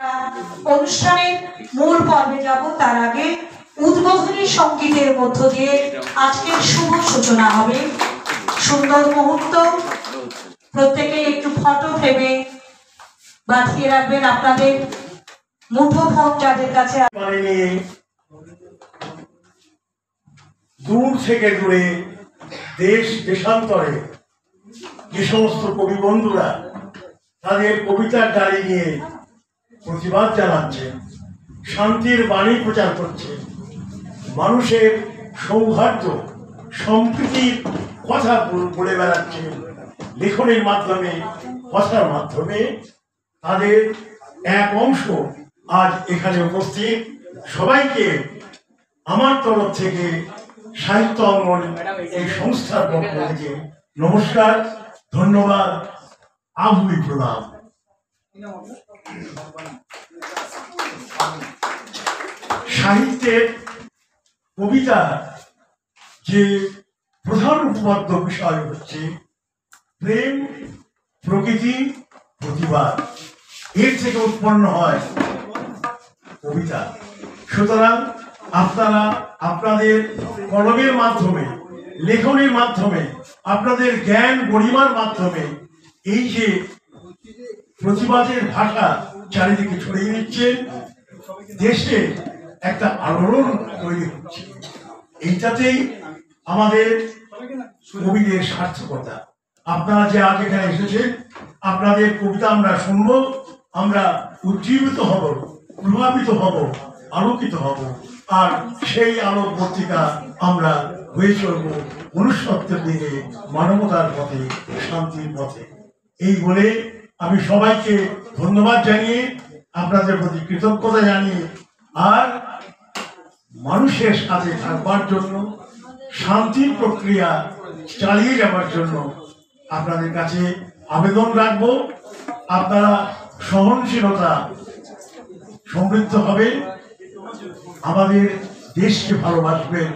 অনুষ্ঠানের মূল পর্বে যাব, তার আগে উদ্বোধনী সঙ্গীতের মধ্য দিয়ে আজকের শুভ সূচনা হবে। সুন্দর মুহূর্ত, প্রত্যেকে একটু ফটো ফ্রেমে বাঁধিয়ে রাখবেন আপনাদের মুঠোফোন যাদের কাছে। দূর থেকে দূরে দেশ দেশান্তরে যে সমস্ত কবি বন্ধুরা তাদের কবিতার ডালি নিয়ে প্রতিবাদ জানাচ্ছেন, শান্তির বাণী প্রচার করছে, মানুষের সৌহার্দ্য সম্প্রীতির কথা বলে বেড়াচ্ছে লেখনের মাধ্যমে, কথার মাধ্যমে, তাদের এক অংশ আজ এখানে উপস্থিত। সবাইকে আমার তরফ থেকে সাহিত্য অঙ্গন এই সংস্থার পক্ষ থেকে নমস্কার, ধন্যবাদ, আভূমি প্রণাম। সাহিত্যের কবিতা যে প্রধান উপপাদ্য বিষয় হচ্ছে প্রেম, প্রকৃতি, প্রতিবাদ। এর থেকে উৎপন্ন হয় কবিতা। সুতরাং আপনারা আপনাদের কলমের মাধ্যমে, লেখনের মাধ্যমে, আপনাদের জ্ঞান গরিমার মাধ্যমে এই যে প্রতিবাদের ভাষা চারিদিকে ছড়িয়ে দিচ্ছেন, দেশে একটা আলোড়ন তৈরি হচ্ছে। এইটাতেই আমাদের কবিদের সার্থকতা। আপনারা যে আজ এখানে এসেছেন, আপনাদের কবিতা আমরা শুনবো, আমরা উজ্জীবিত হব, প্রভাবিত হব, আলোকিত হব, আর সেই আলোকবর্তিকা আমরা হয়ে চলব মনুষ্যত্বের দিকে, মানবতার পথে, শান্তির পথে। এই বলে আমি সবাইকে ধন্যবাদ জানিয়ে, আপনাদের প্রতি কৃতজ্ঞতা জানিয়ে, আর মানুষের সাথে থাকবার জন্য, শান্তির প্রক্রিয়া চালিয়ে যাবার জন্য আপনাদের কাছে আবেদন রাখব। আপনারা সহনশীলতা সমৃদ্ধ হবে, আমাদের দেশকে ভালোবাসবেন,